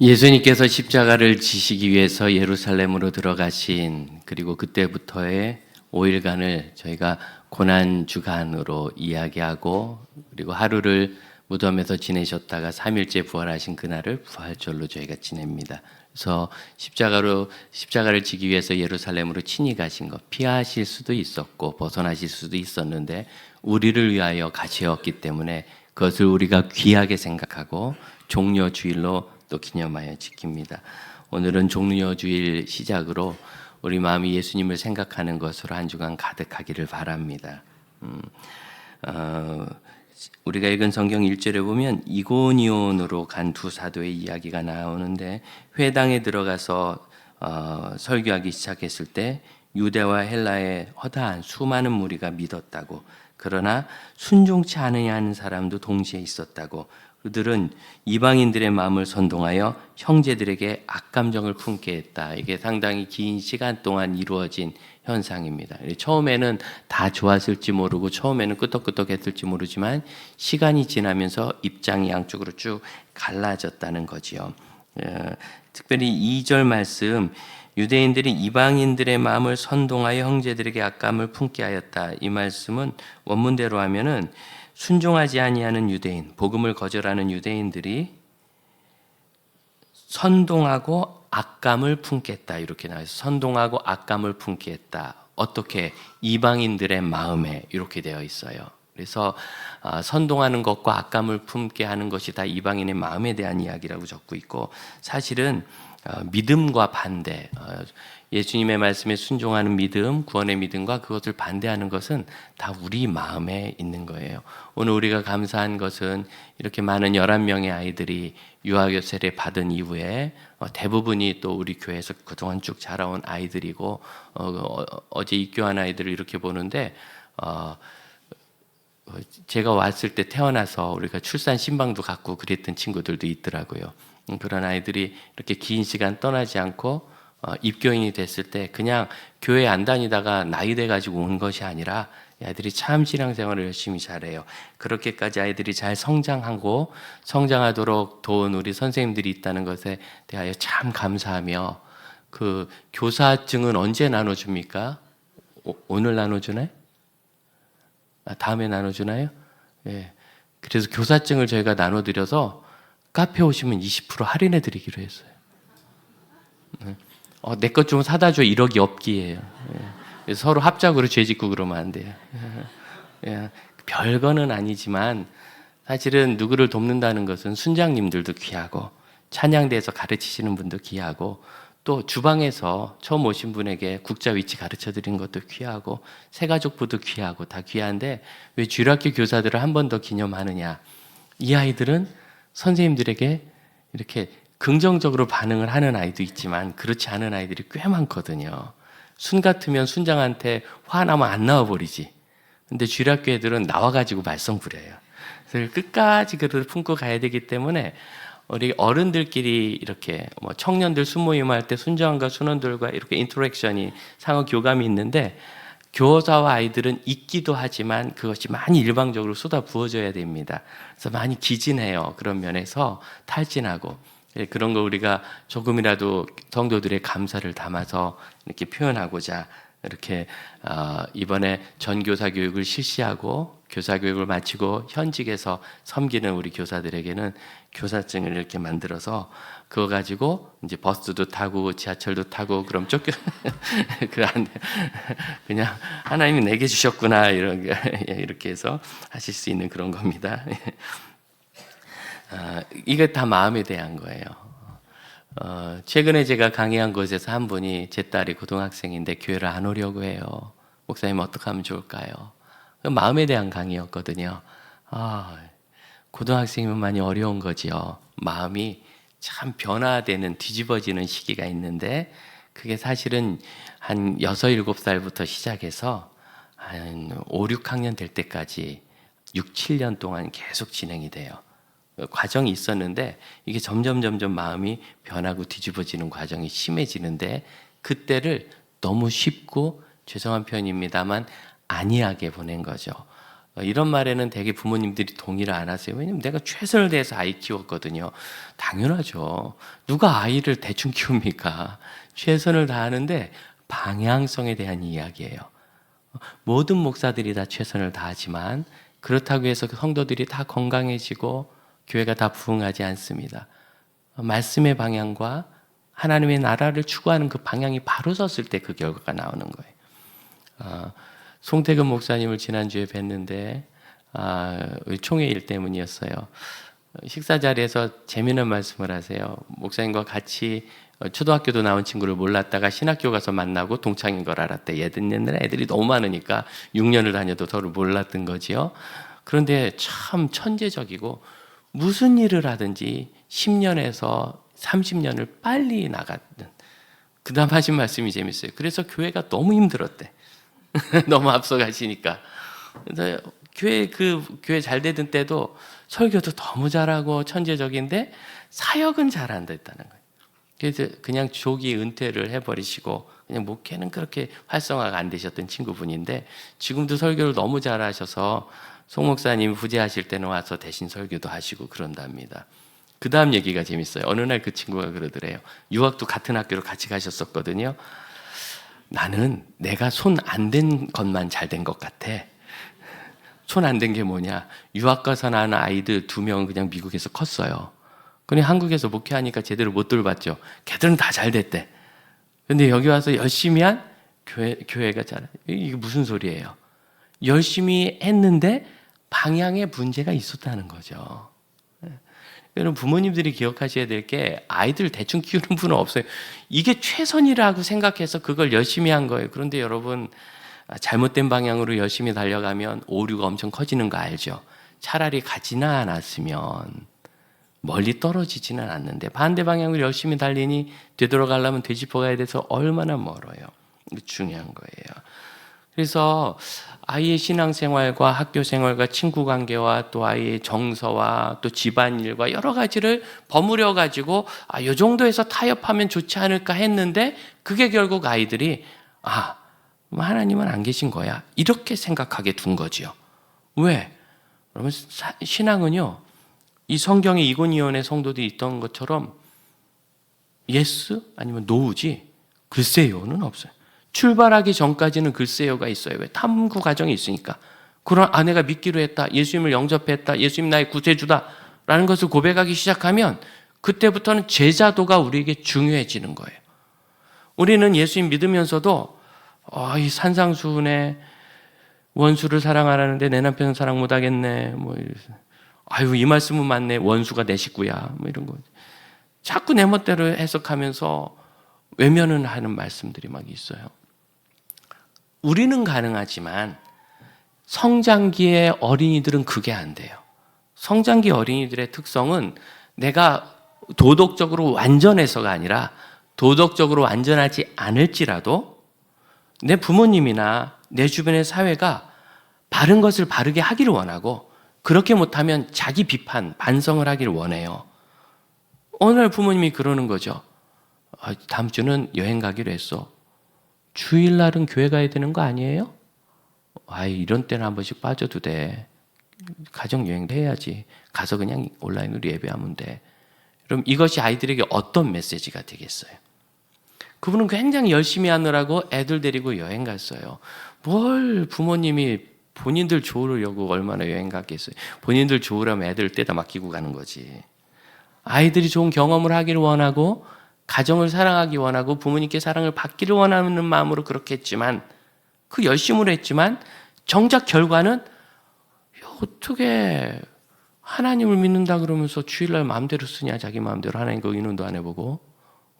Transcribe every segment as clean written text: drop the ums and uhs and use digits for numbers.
예수님께서 십자가를 지시기 위해서 예루살렘으로 들어가신, 그리고 그때부터의 5일간을 저희가 고난 주간으로 이야기하고, 그리고 하루를 무덤에서 지내셨다가 3일째 부활하신 그날을 부활절로 저희가 지냅니다. 그래서 십자가를 지기 위해서 예루살렘으로 친히 가신 것, 피하실 수도 있었고 벗어나실 수도 있었는데 우리를 위하여 가셨기 때문에 그것을 우리가 귀하게 생각하고 종려주일로 또 기념하여 지킵니다. 오늘은 종려주일 시작으로 우리 마음이 예수님을 생각하는 것으로 한 주간 가득하기를 바랍니다. 우리가 읽은 성경 1절에 보면 이고니온으로 간 두 사도의 이야기가 나오는데, 회당에 들어가서 설교하기 시작했을 때 유대와 헬라의 허다한 수많은 무리가 믿었다고, 그러나 순종치 않으냐는 사람도 동시에 있었다고, 그들은 이방인들의 마음을 선동하여 형제들에게 악감정을 품게 했다. 이게 상당히 긴 시간 동안 이루어진 현상입니다. 처음에는 다 좋았을지 모르고 처음에는 끄떡끄떡했을지 모르지만 시간이 지나면서 입장이 양쪽으로 쭉 갈라졌다는 거지요. 특별히 2절 말씀, 유대인들이 이방인들의 마음을 선동하여 형제들에게 악감을 품게 하였다. 이 말씀은 원문대로 하면은 순종하지 아니하는 유대인, 복음을 거절하는 유대인들이 선동하고 악감을 품겠다, 이렇게 나와서 선동하고 악감을 품게 했다. 어떻게? 이방인들의 마음에, 이렇게 되어 있어요. 그래서 선동하는 것과 악감을 품게 하는 것이 다 이방인의 마음에 대한 이야기라고 적고 있고, 사실은 믿음과 반대, 예수님의 말씀에 순종하는 믿음, 구원의 믿음과 그것을 반대하는 것은 다 우리 마음에 있는 거예요. 오늘 우리가 감사한 것은 이렇게 많은 11명의 아이들이 유아교세를 받은 이후에 대부분이 또 우리 교회에서 그동안 쭉 자라온 아이들이고, 어제 입교한 아이들을 이렇게 보는데 제가 왔을 때 태어나서 우리가 출산 신방도 갖고 그랬던 친구들도 있더라고요. 그런 아이들이 이렇게 긴 시간 떠나지 않고 입교인이 됐을 때 그냥 교회 안 다니다가 나이 돼가지고 온 것이 아니라 아이들이 참 신앙생활을 열심히 잘해요. 그렇게까지 아이들이 잘 성장하고 성장하도록 도운 우리 선생님들이 있다는 것에 대하여 참 감사하며, 그 교사증은 언제 나눠줍니까? 오늘 나눠주나요? 다음에 나눠주나요? 예. 그래서 교사증을 저희가 나눠드려서 카페 오시면 20% 할인해 드리기로 했어요. 내 것 좀 사다 줘, 1억이 없기에요. 예. 서로 합작으로 죄 짓고 그러면 안 돼요. 예. 별거는 아니지만 사실은 누구를 돕는다는 것은 순장님들도 귀하고 찬양대에서 가르치시는 분도 귀하고, 또 주방에서 처음 오신 분에게 국자 위치 가르쳐 드리는 것도 귀하고 새가족부도 귀하고 다 귀한데, 왜 주일학교 교사들을 한 번 더 기념하느냐? 이 아이들은 선생님들에게 이렇게 긍정적으로 반응을 하는 아이도 있지만 그렇지 않은 아이들이 꽤 많거든요. 순 같으면 순장한테 화나면 안 나와버리지. 근데 주일학교 애들은 나와가지고 말썽 부려요. 그래서 끝까지 그를 품고 가야 되기 때문에 우리 어른들끼리 이렇게 청년들 순모임할 때 순장과 순원들과 이렇게 인터랙션이 상호 교감이 있는데, 교사와 아이들은 있기도 하지만 그것이 많이 일방적으로 쏟아 부어져야 됩니다. 그래서 많이 기진해요. 그런 면에서 탈진하고, 그런 거 우리가 조금이라도 성도들의 감사를 담아서 이렇게 표현하고자 이렇게 이번에 전교사 교육을 실시하고 교사 교육을 마치고 현직에서 섬기는 우리 교사들에게는 교사증을 이렇게 만들어서 그거 가지고 이제 버스도 타고 지하철도 타고, 그럼 쫓겨 그냥 하나님이 내게 주셨구나, 이렇게 해서 하실 수 있는 그런 겁니다. 이게 다 마음에 대한 거예요. 최근에 제가 강의한 곳에서 한 분이, 제 딸이 고등학생인데 교회를 안 오려고 해요. 목사님 어떻게 하면 좋을까요? 마음에 대한 강의였거든요. 고등학생이면 많이 어려운 거지요. 마음이 참 변화되는, 뒤집어지는 시기가 있는데, 그게 사실은 한 6, 7살부터 시작해서 한 5, 6학년 될 때까지 6, 7년 동안 계속 진행이 돼요. 과정이 있었는데 이게 점점 마음이 변하고 뒤집어지는 과정이 심해지는데, 그때를 너무 쉽고, 죄송한 표현입니다만 안이하게 보낸 거죠. 이런 말에는 대개 부모님들이 동의를 안 하세요. 왜냐면 내가 최선을 다해서 아이 키웠거든요. 당연하죠. 누가 아이를 대충 키웁니까? 최선을 다하는데 방향성에 대한 이야기예요. 모든 목사들이 다 최선을 다하지만 그렇다고 해서 성도들이 다 건강해지고 교회가 다 부흥하지 않습니다. 말씀의 방향과 하나님의 나라를 추구하는 그 방향이 바로 섰을 때 그 결과가 나오는 거예요. 송태근 목사님을 지난주에 뵀는데 총회일 때문이었어요. 식사 자리에서 재미있는 말씀을 하세요. 목사님과 같이 초등학교도 나온 친구를 몰랐다가 신학교 가서 만나고 동창인 걸 알았대. 얘들 애들이 너무 많으니까 6년을 다녀도 서로 몰랐던 거지요. 그런데 참 천재적이고 무슨 일을 하든지 10년에서 30년을 빨리 나갔는. 그 다음 하신 말씀이 재밌어요. 그래서 교회가 너무 힘들었대. 너무 앞서가시니까. 그래서 교회 잘 되던 때도 설교도 너무 잘하고 천재적인데 사역은 잘 안 됐다는 거예요. 그래서 그냥 조기 은퇴를 해버리시고 그냥 목회는 그렇게 활성화가 안 되셨던 친구분인데 지금도 설교를 너무 잘하셔서 송 목사님 부재하실 때는 와서 대신 설교도 하시고 그런답니다. 그 다음 얘기가 재밌어요. 어느 날 그 친구가 그러더래요. 유학도 같은 학교로 같이 가셨었거든요. 나는 내가 손 안 댄 것만 잘 된 것 같아. 손 안 댄 게 뭐냐? 유학 가서 낳은 아이들 2명은 그냥 미국에서 컸어요. 근데 한국에서 목회하니까 제대로 못 돌봤죠. 걔들은 다 잘 됐대. 근데 여기 와서 열심히 한 교회가 잘. 이게 무슨 소리예요? 열심히 했는데 방향에 문제가 있었다는 거죠. 여러분 부모님들이 기억하셔야 될 게 아이들 대충 키우는 분은 없어요. 이게 최선이라고 생각해서 그걸 열심히 한 거예요. 그런데 여러분 잘못된 방향으로 열심히 달려가면 오류가 엄청 커지는 거 알죠? 차라리 가지는 않았으면 멀리 떨어지지는 않는데 반대 방향으로 열심히 달리니 되돌아가려면 되짚어가야 돼서 얼마나 멀어요. 이게 중요한 거예요. 그래서 아이의 신앙생활과 학교생활과 친구관계와 또 아이의 정서와 또 집안일과 여러 가지를 버무려 가지고 이 정도에서 타협하면 좋지 않을까 했는데 그게 결국 아이들이 하나님은 안 계신 거야 이렇게 생각하게 둔 거지요. 왜? 그러면 신앙은요 이 성경의 이고니온의 성도들이 있던 것처럼 예스 아니면 노우지 글쎄요는 없어요. 출발하기 전까지는 글쎄요가 있어요. 왜? 탐구 과정이 있으니까. 그런 아내가 믿기로 했다. 예수님을 영접했다. 예수님 나의 구세주다. 라는 것을 고백하기 시작하면 그때부터는 제자도가 우리에게 중요해지는 거예요. 우리는 예수님 믿으면서도 이 산상수훈에 원수를 사랑하라는데 내 남편은 사랑 못하겠네. 이 말씀은 맞네. 원수가 내 식구야. 이런 거. 자꾸 내 멋대로 해석하면서 외면은 하는 말씀들이 막 있어요. 우리는 가능하지만 성장기의 어린이들은 그게 안 돼요. 성장기 어린이들의 특성은 내가 도덕적으로 완전해서가 아니라 도덕적으로 완전하지 않을지라도 내 부모님이나 내 주변의 사회가 바른 것을 바르게 하기를 원하고 그렇게 못하면 자기 비판, 반성을 하기를 원해요. 어느 날 부모님이 그러는 거죠. 다음 주는 여행 가기로 했어. 주일날은 교회 가야 되는 거 아니에요? 이런 때는 한 번씩 빠져도 돼. 가정여행도 해야지. 가서 그냥 온라인으로 예배하면 돼. 그럼 이것이 아이들에게 어떤 메시지가 되겠어요? 그분은 굉장히 열심히 하느라고 애들 데리고 여행 갔어요. 뭘 부모님이 본인들 좋으려고 얼마나 여행 갔겠어요. 본인들 좋으려면 애들 떼다 맡기고 가는 거지. 아이들이 좋은 경험을 하기를 원하고 가정을 사랑하기 원하고 부모님께 사랑을 받기를 원하는 마음으로 그렇게 했지만 그 열심으로 했지만 정작 결과는 어떻게 하나님을 믿는다 그러면서 주일날 마음대로 쓰냐 자기 마음대로 하나님 그 의논도 안 해보고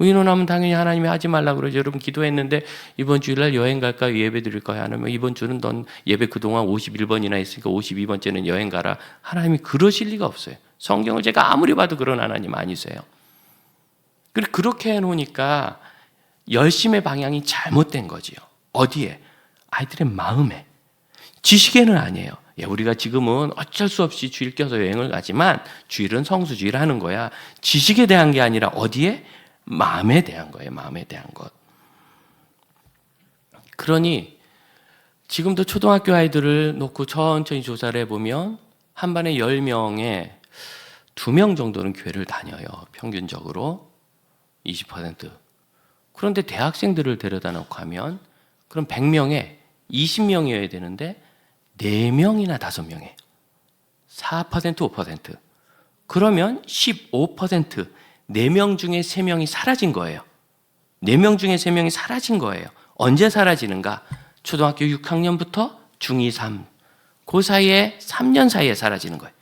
의논하면 당연히 하나님이 하지 말라 그러죠. 여러분 기도했는데 이번 주일날 여행 갈까요? 예배 드릴까요? 아니면 이번 주는 넌 예배 그동안 51번이나 했으니까 52번째는 여행 가라. 하나님이 그러실 리가 없어요. 성경을 제가 아무리 봐도 그런 하나님 아니세요. 그렇게 해놓으니까 열심의 방향이 잘못된 거지요. 어디에? 아이들의 마음에. 지식에는 아니에요. 우리가 지금은 어쩔 수 없이 주일 껴서 여행을 가지만 주일은 성수주일 하는 거야. 지식에 대한 게 아니라 어디에? 마음에 대한 거예요. 마음에 대한 것. 그러니 지금도 초등학교 아이들을 놓고 천천히 조사를 해보면 한 반에 10명에 2명 정도는 교회를 다녀요. 평균적으로 20%. 그런데 대학생들을 데려다 놓고 하면 그럼 100명에 20명이어야 되는데 4명이나 5명이에요. 4%, 5%. 그러면 15%, 4명 중에 3명이 사라진 거예요. 4명 중에 3명이 사라진 거예요. 언제 사라지는가? 초등학교 6학년부터 중2, 3. 그 사이에 3년 사이에 사라지는 거예요.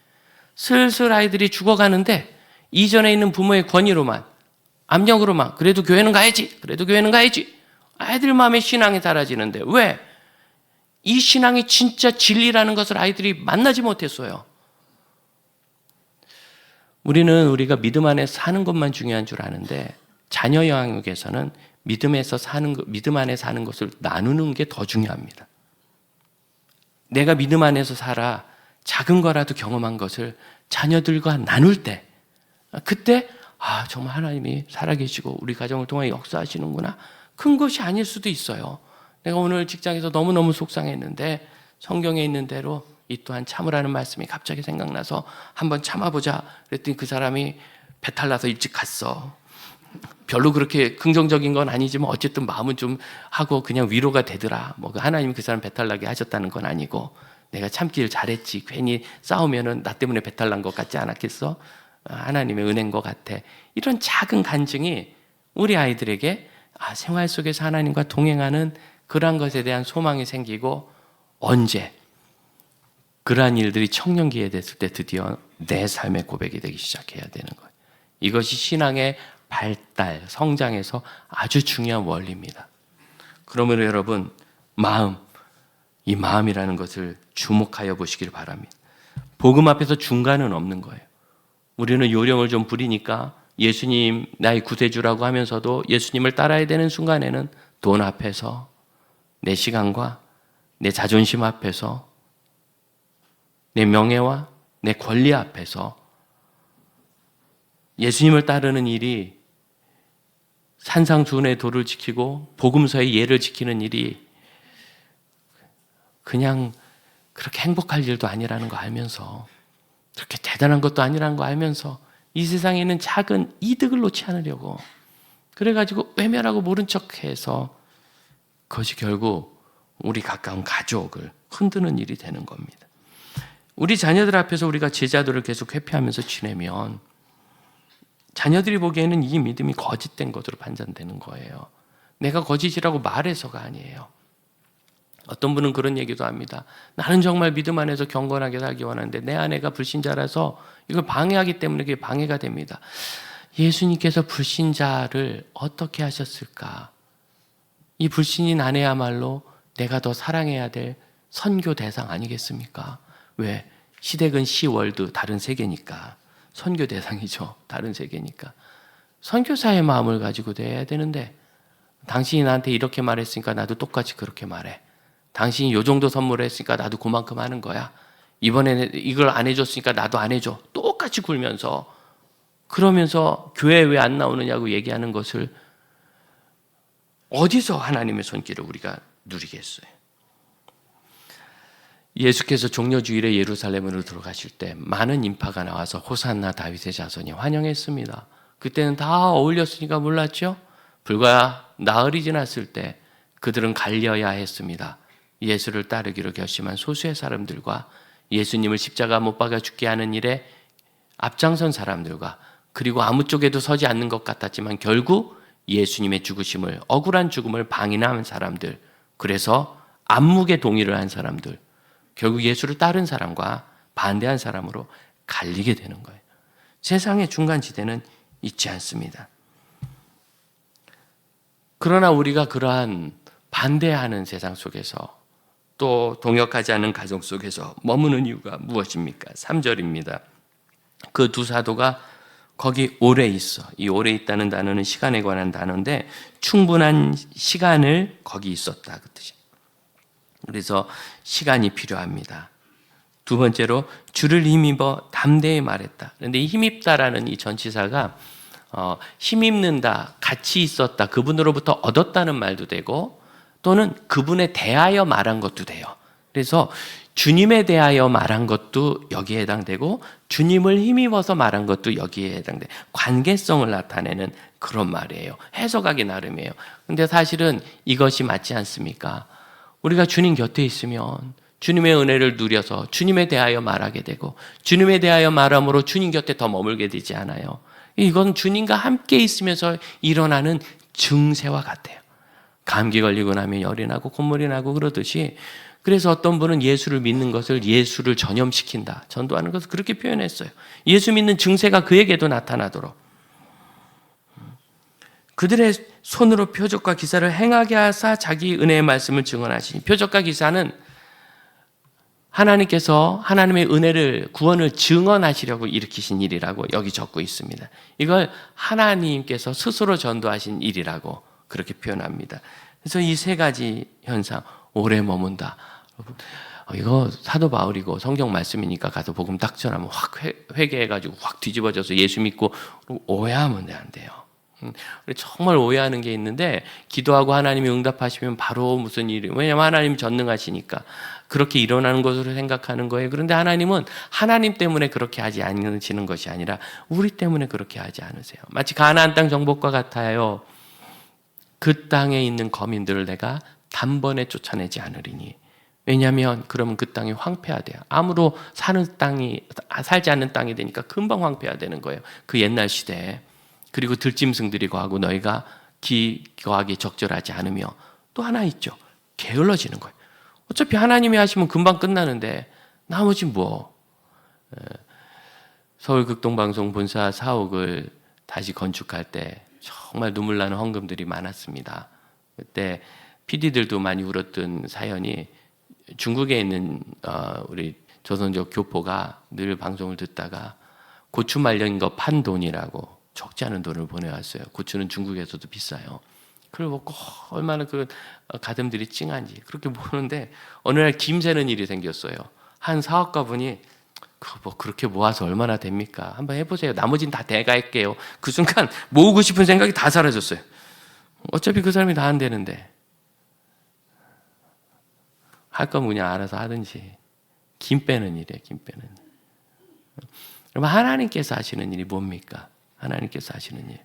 슬슬 아이들이 죽어가는데 이전에 있는 부모의 권위로만, 압력으로만 그래도 교회는 가야지, 그래도 교회는 가야지. 아이들 마음에 신앙이 사라지는데 왜? 이 신앙이 진짜 진리라는 것을 아이들이 만나지 못했어요. 우리는 우리가 믿음 안에서 사는 것만 중요한 줄 아는데 자녀 영역에서는 믿음 안에 사는 것을 나누는 게 더 중요합니다. 내가 믿음 안에서 살아 작은 거라도 경험한 것을 자녀들과 나눌 때, 그때 정말 하나님이 살아계시고 우리 가정을 통해 역사하시는구나. 큰 것이 아닐 수도 있어요. 내가 오늘 직장에서 너무너무 속상했는데 성경에 있는 대로 이 또한 참으라는 말씀이 갑자기 생각나서 한번 참아보자 그랬더니 그 사람이 배탈 나서 일찍 갔어. 별로 그렇게 긍정적인 건 아니지만 어쨌든 마음은 좀 하고 그냥 위로가 되더라. 뭐 하나님이 그 사람 배탈 나게 하셨다는 건 아니고 내가 참기를 잘했지. 괜히 싸우면은 나 때문에 배탈 난 것 같지 않았겠어? 하나님의 은혜인 것 같아. 이런 작은 간증이 우리 아이들에게 생활 속에서 하나님과 동행하는 그러한 것에 대한 소망이 생기고, 언제 그러한 일들이 청년기에 됐을 때 드디어 내 삶의 고백이 되기 시작해야 되는 거예요. 이것이 신앙의 발달, 성장에서 아주 중요한 원리입니다. 그러므로 여러분, 이 마음이라는 것을 주목하여 보시길 바랍니다. 복음 앞에서 중간은 없는 거예요. 우리는 요령을 좀 부리니까 예수님 나의 구세주라고 하면서도 예수님을 따라야 되는 순간에는 돈 앞에서, 내 시간과 내 자존심 앞에서, 내 명예와 내 권리 앞에서 예수님을 따르는 일이, 산상수훈의 도를 지키고 복음서의 예를 지키는 일이 그냥 그렇게 행복할 일도 아니라는 거 알면서, 그렇게 대단한 것도 아니라는 거 알면서 이 세상에 있는 작은 이득을 놓지 않으려고 그래가지고 외면하고 모른 척해서 그것이 결국 우리 가까운 가족을 흔드는 일이 되는 겁니다. 우리 자녀들 앞에서 우리가 제자도를 계속 회피하면서 지내면 자녀들이 보기에는 이 믿음이 거짓된 것으로 판단되는 거예요. 내가 거짓이라고 말해서가 아니에요. 어떤 분은 그런 얘기도 합니다. 나는 정말 믿음 안에서 경건하게 살기 원하는데 내 아내가 불신자라서 이걸 방해하기 때문에 그게 방해가 됩니다. 예수님께서 불신자를 어떻게 하셨을까? 이 불신인 아내야말로 내가 더 사랑해야 될 선교 대상 아니겠습니까? 왜? 시댁은 시월드, 다른 세계니까. 선교 대상이죠. 다른 세계니까. 선교사의 마음을 가지고 대해야 되는데, 당신이 나한테 이렇게 말했으니까 나도 똑같이 그렇게 말해. 당신이 요 정도 선물을 했으니까 나도 그만큼 하는 거야. 이번에는 이걸 안 해줬으니까 나도 안 해줘. 똑같이 굴면서, 그러면서 교회에 왜 안 나오느냐고 얘기하는 것을 어디서 하나님의 손길을 우리가 누리겠어요? 예수께서 종려주일에 예루살렘으로 들어가실 때 많은 인파가 나와서 호산나 다윗의 자손이 환영했습니다. 그때는 다 어울렸으니까 몰랐죠? 불과 나흘이 지났을 때 그들은 갈려야 했습니다. 예수를 따르기로 결심한 소수의 사람들과 예수님을 십자가 못 박아 죽게 하는 일에 앞장선 사람들과, 그리고 아무 쪽에도 서지 않는 것 같았지만 결국 예수님의 죽으심을, 억울한 죽음을 방인한 사람들, 그래서 안목에 동의를 한 사람들, 결국 예수를 따른 사람과 반대한 사람으로 갈리게 되는 거예요. 세상의 중간지대는 있지 않습니다. 그러나 우리가 그러한 반대하는 세상 속에서, 또 동역하지 않은 가정 속에서 머무는 이유가 무엇입니까? 3절입니다. 그 두 사도가 거기 오래 있어. 이 오래 있다는 단어는 시간에 관한 단어인데 충분한 시간을 거기 있었다 그 뜻이에요. 그래서 시간이 필요합니다. 두 번째로 주를 힘입어 담대히 말했다. 그런데 이 힘입다라는 이 전치사가 힘입는다, 같이 있었다, 그분으로부터 얻었다는 말도 되고, 또는 그분에 대하여 말한 것도 돼요. 그래서 주님에 대하여 말한 것도 여기에 해당되고 주님을 힘입어서 말한 것도 여기에 해당돼요. 관계성을 나타내는 그런 말이에요. 해석하기 나름이에요. 근데 사실은 이것이 맞지 않습니까? 우리가 주님 곁에 있으면 주님의 은혜를 누려서 주님에 대하여 말하게 되고 주님에 대하여 말함으로 주님 곁에 더 머물게 되지 않아요. 이건 주님과 함께 있으면서 일어나는 증세와 같아요. 감기 걸리고 나면 열이 나고 콧물이 나고 그러듯이, 그래서 어떤 분은 예수를 믿는 것을 예수를 전염시킨다, 전도하는 것을 그렇게 표현했어요. 예수 믿는 증세가 그에게도 나타나도록. 그들의 손으로 표적과 기사를 행하게 하사 자기 은혜의 말씀을 증언하시니, 표적과 기사는 하나님께서 하나님의 은혜를, 구원을 증언하시려고 일으키신 일이라고 여기 적고 있습니다. 이걸 하나님께서 스스로 전도하신 일이라고 그렇게 표현합니다. 그래서 이 세 가지 현상, 오래 머문다. 이거 사도 바울이고 성경 말씀이니까 가서 복음 딱 전하면 확 회개해가지고 확 뒤집어져서 예수 믿고 오해하면 안 돼요. 정말 오해하는 게 있는데, 기도하고 하나님이 응답하시면 바로 무슨 일이, 왜냐하면 하나님 전능하시니까 그렇게 일어나는 것으로 생각하는 거예요. 그런데 하나님은 하나님 때문에 그렇게 하지 않으시는 것이 아니라 우리 때문에 그렇게 하지 않으세요. 마치 가나안 땅 정복과 같아요. 그 땅에 있는 거민들을 내가 단번에 쫓아내지 않으리니, 왜냐하면 그러면 그 땅이 황폐화돼요. 아무로 살지 않는 땅이 되니까 금방 황폐화되는 거예요. 그 옛날 시대에. 그리고 들짐승들이 거하고 너희가 거하기 적절하지 않으며, 또 하나 있죠. 게을러지는 거예요. 어차피 하나님이 하시면 금방 끝나는데 나머지 뭐. 서울극동방송 본사 사옥을 다시 건축할 때 정말 눈물 나는 헌금들이 많았습니다. 그때 PD들도 많이 울었던 사연이, 중국에 있는 우리 조선족 교포가 늘 방송을 듣다가 고추 말린 거 판 돈이라고 적지 않은 돈을 보내왔어요. 고추는 중국에서도 비싸요. 그걸 먹고 얼마나 그 가슴들이 찡한지 그렇게 보는데, 어느 날 김새는 일이 생겼어요. 한 사업가분이 뭐 그렇게 모아서 얼마나 됩니까? 한번 해보세요. 나머지는 다 내가 할게요. 그 순간 모으고 싶은 생각이 다 사라졌어요. 어차피 그 사람이 다 안 되는데 할 거면 그냥 알아서 하든지. 김 빼는 일이에요. 김 빼는. 그러면 하나님께서 하시는 일이 뭡니까? 하나님께서 하시는 일,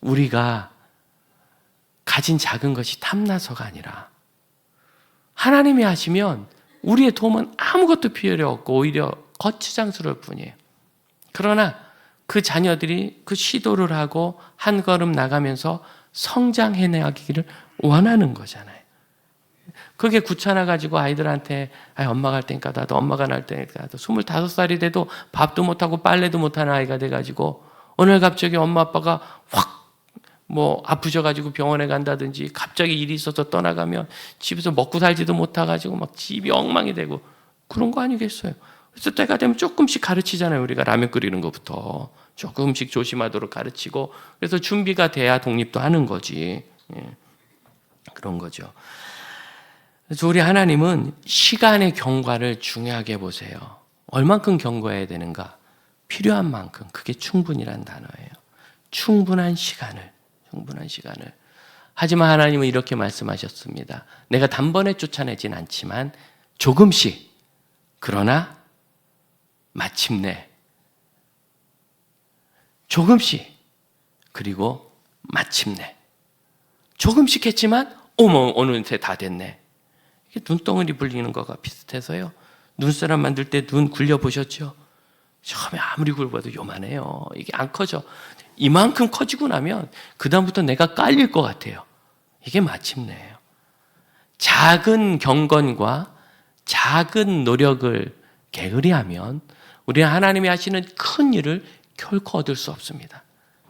우리가 가진 작은 것이 탐나서가 아니라 하나님이 하시면 우리의 도움은 아무것도 필요 없고 오히려 거추장스러울 뿐이에요. 그러나 그 자녀들이 그 시도를 하고 한 걸음 나가면서 성장해내기를 원하는 거잖아요. 그게 귀찮아가지고 아이들한테 엄마가 할 테니까 나도, 엄마가 날 테니까 나도, 25살이 돼도 밥도 못하고 빨래도 못하는 아이가 돼가지고 오늘 갑자기 엄마 아빠가 확 아프셔가지고 병원에 간다든지 갑자기 일이 있어서 떠나가면 집에서 먹고 살지도 못해가지고 막 집이 엉망이 되고 그런 거 아니겠어요? 그래서 때가 되면 조금씩 가르치잖아요. 우리가 라면 끓이는 것부터 조금씩 조심하도록 가르치고, 그래서 준비가 돼야 독립도 하는 거지. 그런 거죠. 그래서 우리 하나님은 시간의 경과를 중요하게 보세요. 얼만큼 경과해야 되는가? 필요한 만큼. 그게 충분이란 단어예요. 충분한 시간을. 하지만 하나님은 이렇게 말씀하셨습니다. 내가 단번에 쫓아내진 않지만 조금씩, 그러나 마침내, 조금씩, 그리고 마침내. 조금씩 했지만 어느새 다 됐네. 이게 눈덩어리 불리는 거가 비슷해서요. 눈사람 만들 때 눈 굴려보셨죠? 처음에 아무리 굴려봐도 요만해요. 이게 안 커져. 이만큼 커지고 나면 그 다음부터 내가 깔릴 것 같아요. 이게 마침내예요. 작은 경건과 작은 노력을 게으리하면 우리는 하나님이 하시는 큰 일을 결코 얻을 수 없습니다.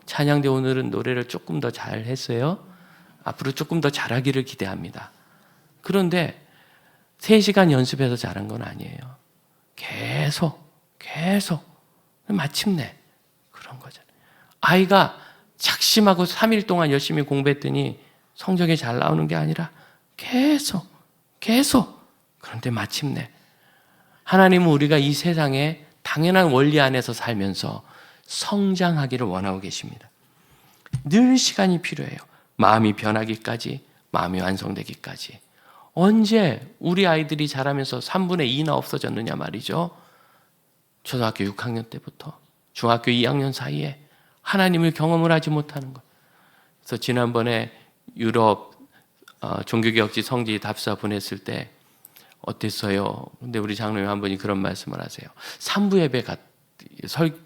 찬양대 오늘은 노래를 조금 더 잘했어요. 앞으로 조금 더 잘하기를 기대합니다. 그런데 3시간 연습해서 잘한 건 아니에요. 계속 마침내 그런 거잖아요. 아이가 작심하고 3일 동안 열심히 공부했더니 성적이 잘 나오는 게 아니라 계속 그런데 마침내 하나님은 우리가 이 세상에 당연한 원리 안에서 살면서 성장하기를 원하고 계십니다. 늘 시간이 필요해요. 마음이 변하기까지, 마음이 완성되기까지. 언제 우리 아이들이 자라면서 3분의 2나 없어졌느냐 말이죠. 초등학교 6학년 때부터 중학교 2학년 사이에 하나님을 경험을 하지 못하는 것. 그래서 지난번에 유럽 종교개혁지 성지 답사 보냈을 때 어땠어요? 근데 우리 장로님 한 분이 그런 말씀을 하세요. 산부 예배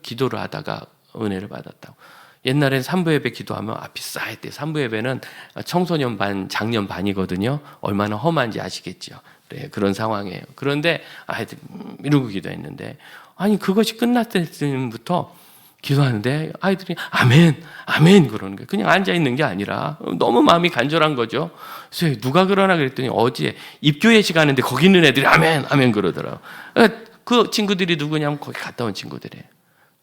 기도를 하다가 은혜를 받았다고. 옛날엔 산부 예배 기도하면 앞이 싸했대요. 산부 예배는 청소년 반, 장년 반이거든요. 얼마나 험한지 아시겠죠. 네, 그런 상황이에요. 그런데 아이들이 이러고 기도했는데, 아니 그것이 끝났을 때부터 기도하는데 아이들이 아멘, 아멘 그러는 거예요. 그냥 앉아 있는 게 아니라 너무 마음이 간절한 거죠. 그래서 누가 그러나 그랬더니 어제 입교회 시간인데 거기 있는 애들이 아멘, 아멘 그러더라고요. 그 친구들이 누구냐면 거기 갔다 온 친구들이에요.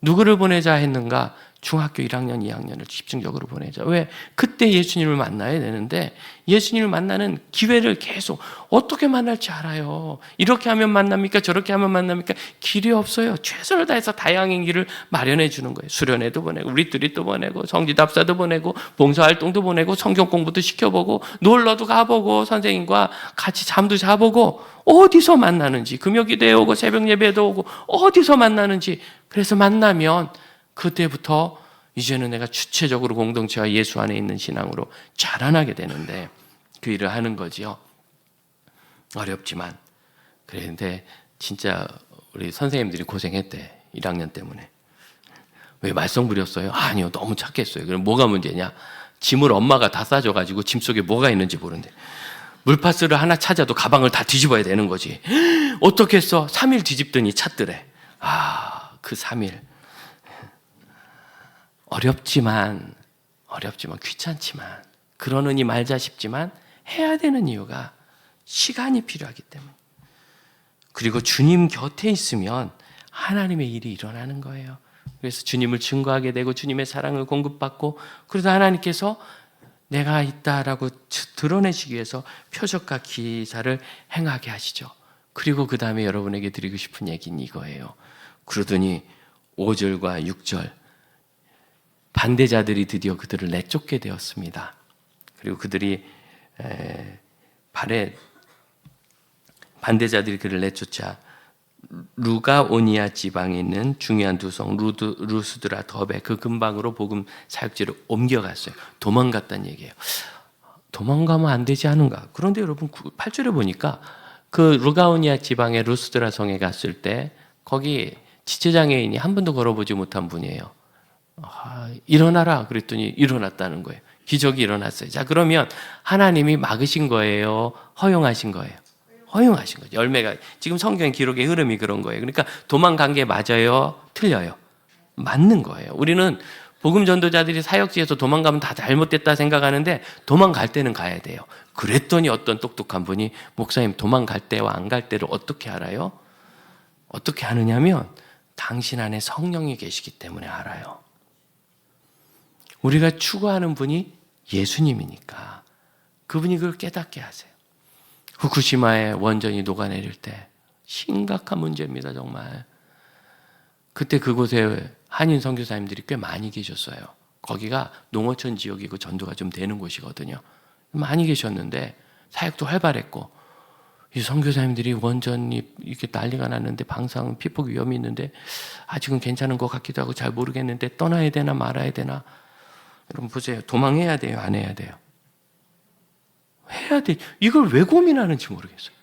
누구를 보내자 했는가? 중학교 1학년, 2학년을 집중적으로 보내자. 왜? 그때 예수님을 만나야 되는데 예수님을 만나는 기회를 계속 어떻게 만날지 알아요. 이렇게 하면 만납니까? 저렇게 하면 만납니까? 길이 없어요. 최선을 다해서 다양한 길을 마련해 주는 거예요. 수련회도 보내고 리트릿도 보내고 성지답사도 보내고 봉사활동도 보내고 성경 공부도 시켜보고 놀러도 가보고 선생님과 같이 잠도 자보고 어디서 만나는지 금요기도에 오고 새벽 예배도 오고 어디서 만나는지 그래서 만나면 그때부터 이제는 내가 주체적으로 공동체와 예수 안에 있는 신앙으로 자라나게 되는데 그 일을 하는 거지요. 어렵지만 그런데 진짜 우리 선생님들이 고생했대. 1학년 때문에. 왜 말썽 부렸어요? 아니요, 너무 착했어요. 그럼 뭐가 문제냐? 짐을 엄마가 다 싸줘가지고 짐 속에 뭐가 있는지 모른대. 물파스를 하나 찾아도 가방을 다 뒤집어야 되는 거지. 어떻게 했어? 3일 뒤집더니 찾더래. 그 3일. 어렵지만 귀찮지만 그러느니 말자 싶지만 해야 되는 이유가 시간이 필요하기 때문에. 그리고 주님 곁에 있으면 하나님의 일이 일어나는 거예요. 그래서 주님을 증거하게 되고 주님의 사랑을 공급받고 그래서 하나님께서 내가 있다라고 드러내시기 위해서 표적과 기사를 행하게 하시죠. 그리고 그 다음에 여러분에게 드리고 싶은 얘기는 이거예요. 그러더니 5절과 6절 반대자들이 드디어 그들을 내쫓게 되었습니다. 그리고 그들이 반대자들이 그를 내쫓아 루가오니아 지방에 있는 중요한 두 성 루스드라 더베 그 근방으로 복음 사역지를 옮겨갔어요. 도망갔다는 얘기예요. 도망가면 안 되지 않은가? 그런데 여러분 8절에 보니까 그 루가오니아 지방의 루스드라 성에 갔을 때 거기 지체장애인이 한 번도 걸어보지 못한 분이에요. 일어나라 그랬더니 일어났다는 거예요. 기적이 일어났어요. 자, 그러면 하나님이 막으신 거예요? 허용하신 거예요? 허용하신 거죠. 열매가 지금 성경 기록의 흐름이 그런 거예요. 그러니까 도망간 게 맞아요? 틀려요? 맞는 거예요. 우리는 복음 전도자들이 사역지에서 도망가면 다 잘못됐다 생각하는데 도망갈 때는 가야 돼요. 그랬더니 어떤 똑똑한 분이 목사님 도망갈 때와 안 갈 때를 어떻게 알아요? 어떻게 아느냐면 당신 안에 성령이 계시기 때문에 알아요. 우리가 추구하는 분이 예수님이니까 그분이 그걸 깨닫게 하세요. 후쿠시마에 원전이 녹아내릴 때 심각한 문제입니다. 정말. 그때 그곳에 한인 선교사님들이 꽤 많이 계셨어요. 거기가 농어촌 지역이고 전도가 좀 되는 곳이거든요. 많이 계셨는데 사역도 활발했고 이 선교사님들이 원전이 이렇게 난리가 났는데 방사능 피폭 위험이 있는데 아직은 괜찮은 것 같기도 하고 잘 모르겠는데 떠나야 되나 말아야 되나. 여러분 보세요. 도망해야 돼요? 안 해야 돼요? 해야 돼. 이걸 왜 고민하는지 모르겠어요.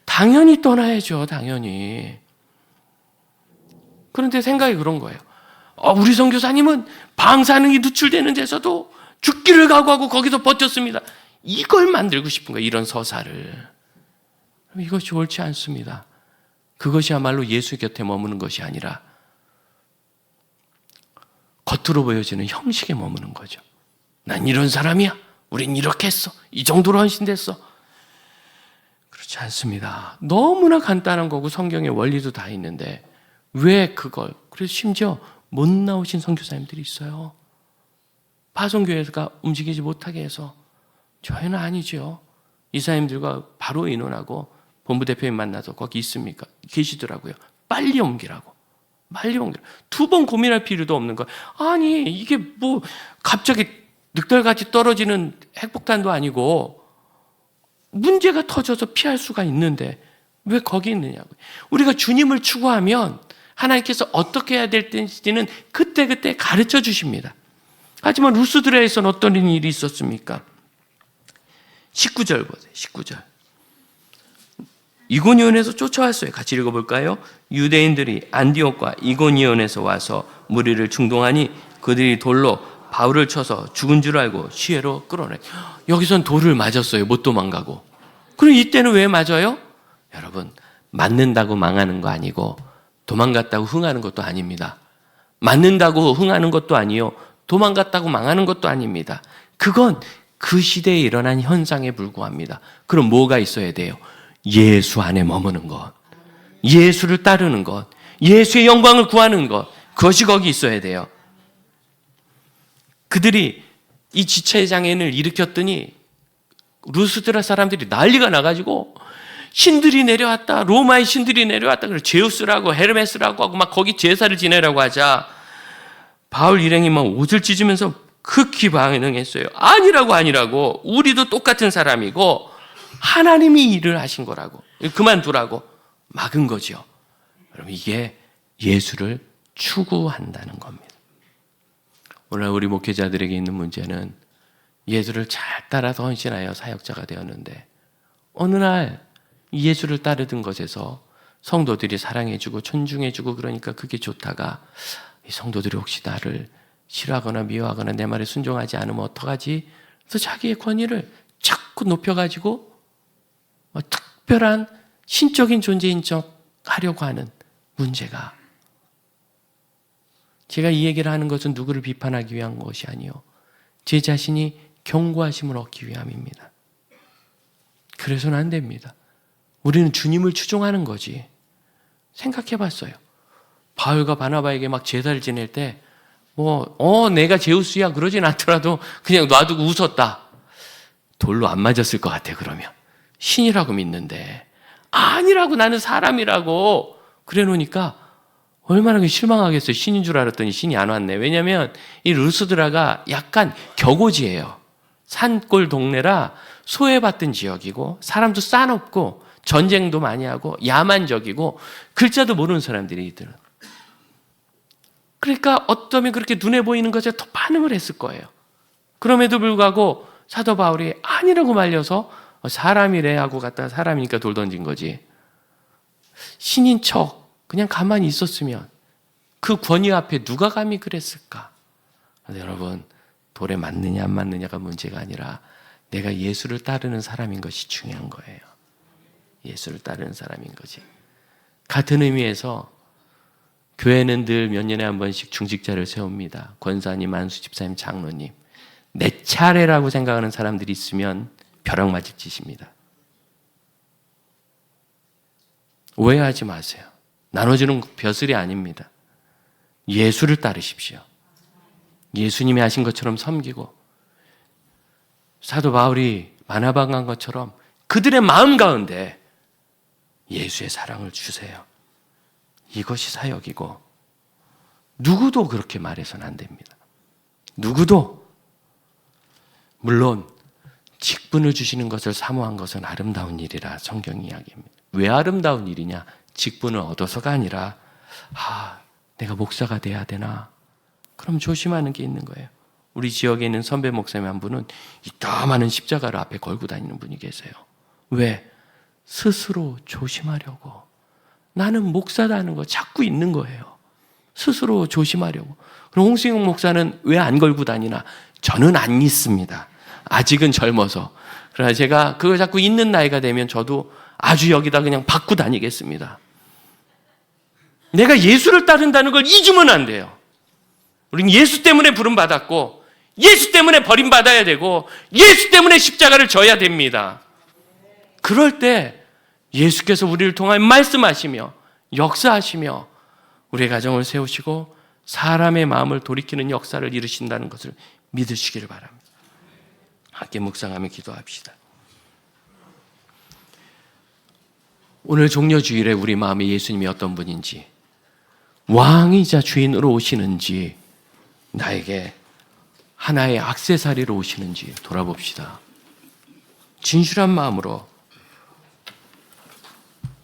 당연히 떠나야죠. 당연히. 그런데 생각이 그런 거예요. 우리 선교사님은 방사능이 누출되는 데서도 죽기를 각오하고 거기서 버텼습니다. 이걸 만들고 싶은 거예요. 이런 서사를. 이것이 옳지 않습니다. 그것이야말로 예수 곁에 머무는 것이 아니라 겉으로 보여지는 형식에 머무는 거죠. 난 이런 사람이야. 우린 이렇게 했어. 이 정도로 헌신됐어. 그렇지 않습니다. 너무나 간단한 거고 성경의 원리도 다 있는데 왜 그걸? 그래서 심지어 못 나오신 선교사님들이 있어요. 파송교회가 움직이지 못하게 해서 저희는 아니죠. 이사님들과 바로 의논하고 본부대표님 만나서 거기 있습니까? 계시더라고요. 빨리 옮기라고. 빨리 옮기라고. 2번 고민할 필요도 없는 거예요. 아니 이게 뭐 갑자기 늑돌같이 떨어지는 핵폭탄도 아니고 문제가 터져서 피할 수가 있는데 왜 거기 있느냐고요. 우리가 주님을 추구하면 하나님께서 어떻게 해야 될지는 그때그때 가르쳐 주십니다. 하지만 루스드라에서는 어떤 일이 있었습니까? 19절 보세요. 19절. 이고니온에서 쫓아왔어요. 같이 읽어볼까요? 유대인들이 안디옥과 이고니온에서 와서 무리를 충동하니 그들이 돌로 바울을 쳐서 죽은 줄 알고 시외로 끌어내. 여기선 돌을 맞았어요. 못 도망가고. 그럼 이때는 왜 맞아요? 여러분, 맞는다고 망하는 거 아니고 도망갔다고 흥하는 것도 아닙니다. 맞는다고 흥하는 것도 아니요, 도망갔다고 망하는 것도 아닙니다. 그건 그 시대에 일어난 현상에 불과합니다. 그럼 뭐가 있어야 돼요? 예수 안에 머무는 것, 예수를 따르는 것, 예수의 영광을 구하는 것, 그것이 거기 있어야 돼요. 그들이 이 지체장애인을 일으켰더니 루스드라 사람들이 난리가 나가지고 신들이 내려왔다, 로마의 신들이 내려왔다, 그래서 제우스라고 헤르메스라고 하고 막 거기 제사를 지내라고 하자 바울 일행이 막 옷을 찢으면서 극히 반응했어요. 아니라고 우리도 똑같은 사람이고 하나님이 일을 하신 거라고, 그만두라고 막은 거죠. 여러분, 이게 예수를 추구한다는 겁니다. 오늘 우리 목회자들에게 있는 문제는 예수를 잘 따라서 헌신하여 사역자가 되었는데 어느 날 예수를 따르던 것에서 성도들이 사랑해주고 존중해주고 그러니까 그게 좋다가 이 성도들이 혹시 나를 싫어하거나 미워하거나 내 말에 순종하지 않으면 어떡하지? 그래서 자기의 권위를 자꾸 높여가지고 특별한 신적인 존재인 척 하려고 하는 문제가, 제가 이 얘기를 하는 것은 누구를 비판하기 위한 것이 아니요, 제 자신이 견고하심을 얻기 위함입니다. 그래서는 안 됩니다. 우리는 주님을 추종하는 거지. 생각해 봤어요. 바울과 바나바에게 막 제사를 지낼 때 내가 제우스야 그러진 않더라도 그냥 놔두고 웃었다. 돌로 안 맞았을 것 같아. 그러면 신이라고 믿는데 아니라고, 나는 사람이라고 그래 놓으니까 얼마나 실망하겠어요. 신인 줄 알았더니 신이 안 왔네. 왜냐하면 이 루스드라가 약간 격오지예요. 산골 동네라 소외받던 지역이고 사람도 싸놓고 전쟁도 많이 하고 야만적이고 글자도 모르는 사람들이 있더라고요. 그러니까 어쩌면 그렇게 눈에 보이는 것에 더 반응을 했을 거예요. 그럼에도 불구하고 사도 바울이 아니라고 말려서 사람이래 하고 갔다가 사람이니까 돌 던진 거지. 신인 척 그냥 가만히 있었으면 그 권위 앞에 누가 감히 그랬을까? 여러분, 돌에 맞느냐 안 맞느냐가 문제가 아니라 내가 예수를 따르는 사람인 것이 중요한 거예요. 예수를 따르는 사람인 거지. 같은 의미에서 교회는 늘 몇 년에 한 번씩 중직자를 세웁니다. 권사님, 안수 집사님, 장로님. 내 차례라고 생각하는 사람들이 있으면 벼락 맞을 짓입니다. 오해하지 마세요. 나눠주는 벼슬이 아닙니다. 예수를 따르십시오. 예수님이 하신 것처럼 섬기고 사도 바울이 바나바간 것처럼 그들의 마음 가운데 예수의 사랑을 주세요. 이것이 사역이고 누구도 그렇게 말해서는 안 됩니다. 누구도. 물론 직분을 주시는 것을 사모한 것은 아름다운 일이라 성경이 이야기합니다. 왜 아름다운 일이냐? 직분을 얻어서가 아니라 내가 목사가 돼야 되나? 그럼 조심하는 게 있는 거예요. 우리 지역에 있는 선배 목사님 한 분은 이따만한 십자가를 앞에 걸고 다니는 분이 계세요. 왜? 스스로 조심하려고. 나는 목사다는 거 자꾸 있는 거예요. 스스로 조심하려고. 그럼 홍승용 목사는 왜 안 걸고 다니나? 저는 안 있습니다. 아직은 젊어서. 그러나 제가 그걸 자꾸 있는 나이가 되면 저도 아주 여기다 그냥 받고 다니겠습니다. 내가 예수를 따른다는 걸 잊으면 안 돼요. 우리는 예수 때문에 부름받았고 예수 때문에 버림받아야 되고 예수 때문에 십자가를 져야 됩니다. 그럴 때 예수께서 우리를 통하여 말씀하시며 역사하시며 우리의 가정을 세우시고 사람의 마음을 돌이키는 역사를 이루신다는 것을 믿으시기를 바랍니다. 함께 묵상하며 기도합시다. 오늘 종려주일에 우리 마음에 예수님이 어떤 분인지, 왕이자 주인으로 오시는지 나에게 하나의 액세서리로 오시는지 돌아봅시다. 진실한 마음으로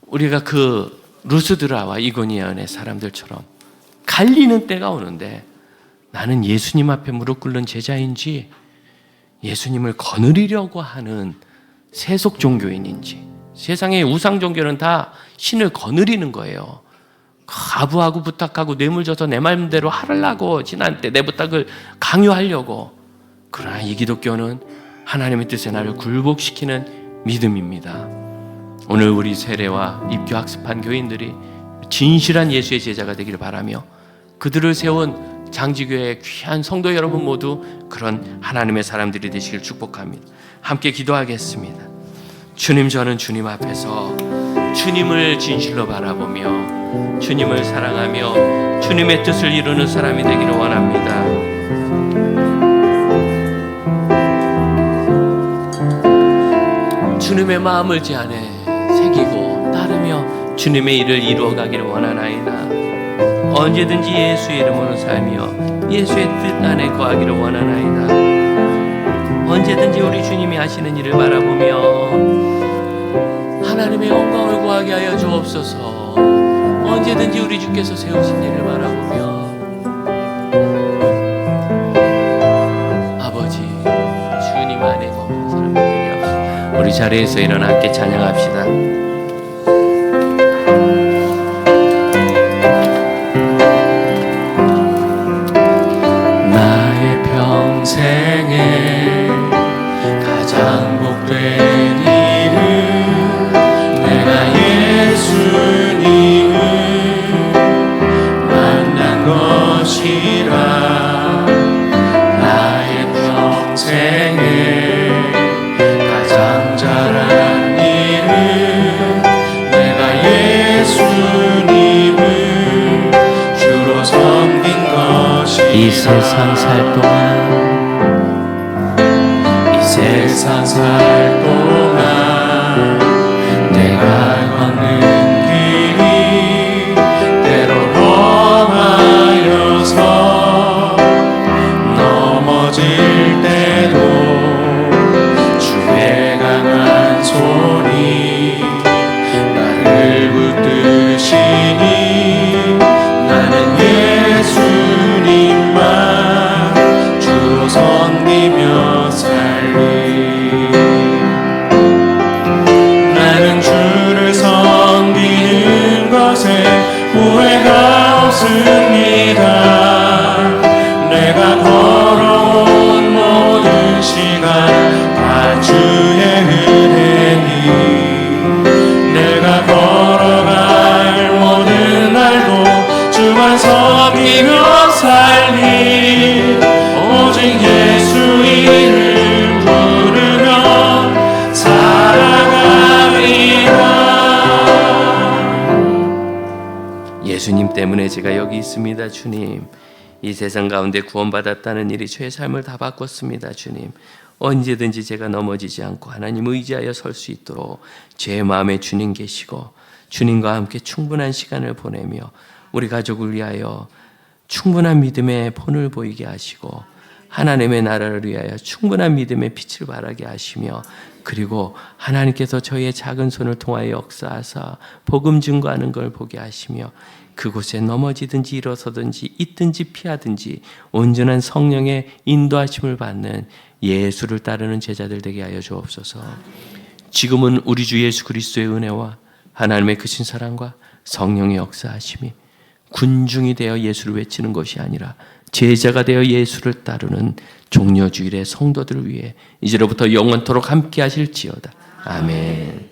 우리가 그 루스드라와 이고니아의 사람들처럼 갈리는 때가 오는데 나는 예수님 앞에 무릎 꿇는 제자인지 예수님을 거느리려고 하는 세속 종교인인지. 세상의 우상 종교는 다 신을 거느리는 거예요. 아부하고 부탁하고 뇌물 줘서 내 마음대로 하려고 지난때 내 부탁을 강요하려고. 그러나 이 기독교는 하나님의 뜻에 나를 굴복시키는 믿음입니다. 오늘 우리 세례와 입교 학습한 교인들이 진실한 예수의 제자가 되기를 바라며 그들을 세운 장지교회의 귀한 성도 여러분 모두 그런 하나님의 사람들이 되시길 축복합니다. 함께 기도하겠습니다. 주님, 저는 주님 앞에서 주님을 진실로 바라보며 주님을 사랑하며 주님의 뜻을 이루는 사람이 되기를 원합니다. 주님의 마음을 제 안에 새기고 따르며 주님의 일을 이루어가기를 원하나이다. 언제든지 예수의 이름으로 살며 예수의 뜻 안에 거하기를 원하나이다. 언제든지 우리 주님이 하시는 일을 바라보며 하나님의 영광을 구하게 하여 주옵소서. 언제든지 우리 주께서 세우신 일을 바라보며 아버지 주님 안에 거하는 사람이 되게 하옵소서. 우리 자리에서 일어나 함께 찬양합시다. 나의 평생에 가장 복된 일은 내가 예수님을 만난 것이라. 나의 평생에 가장 잘한 일은 내가 예수님을 주로 섬긴 것이라. 이 세상 살 동안 세상 살 동안 내가 걷는 길이 때로 험하여서 넘어질 때도 주의 강한 손이 나를 붙드시니 나는 예수님만 주로 섬기며 나는 주를 섬기는 것에 후회가 없습니다. 내가 걸어온 모든 시간 다 주의 은혜니 내가 걸어갈 모든 날도 주만 섬기며 살리. 오직 예수 이름 부르며 살아가리라. 예수님 때문에 제가 여기 있습니다. 주님, 이 세상 가운데 구원받았다는 일이 저의 삶을 다 바꿨습니다. 주님, 언제든지 제가 넘어지지 않고 하나님 의지하여 설 수 있도록 제 마음에 주님 계시고 주님과 함께 충분한 시간을 보내며 우리 가족을 위하여 충분한 믿음의 본을 보이게 하시고 하나님의 나라를 위하여 충분한 믿음의 빛을 발하게 하시며 그리고 하나님께서 저희의 작은 손을 통하여 역사하사 복음 증거하는 걸 보게 하시며 그곳에 넘어지든지 일어서든지 있든지 피하든지 온전한 성령의 인도하심을 받는 예수를 따르는 제자들 되게 하여 주옵소서. 지금은 우리 주 예수 그리스도의 은혜와 하나님의 크신 사랑과 성령의 역사하심이 군중이 되어 예수를 외치는 것이 아니라 제자가 되어 예수를 따르는 종려주일의 성도들을 위해 이제로부터 영원토록 함께 하실지어다. 아멘.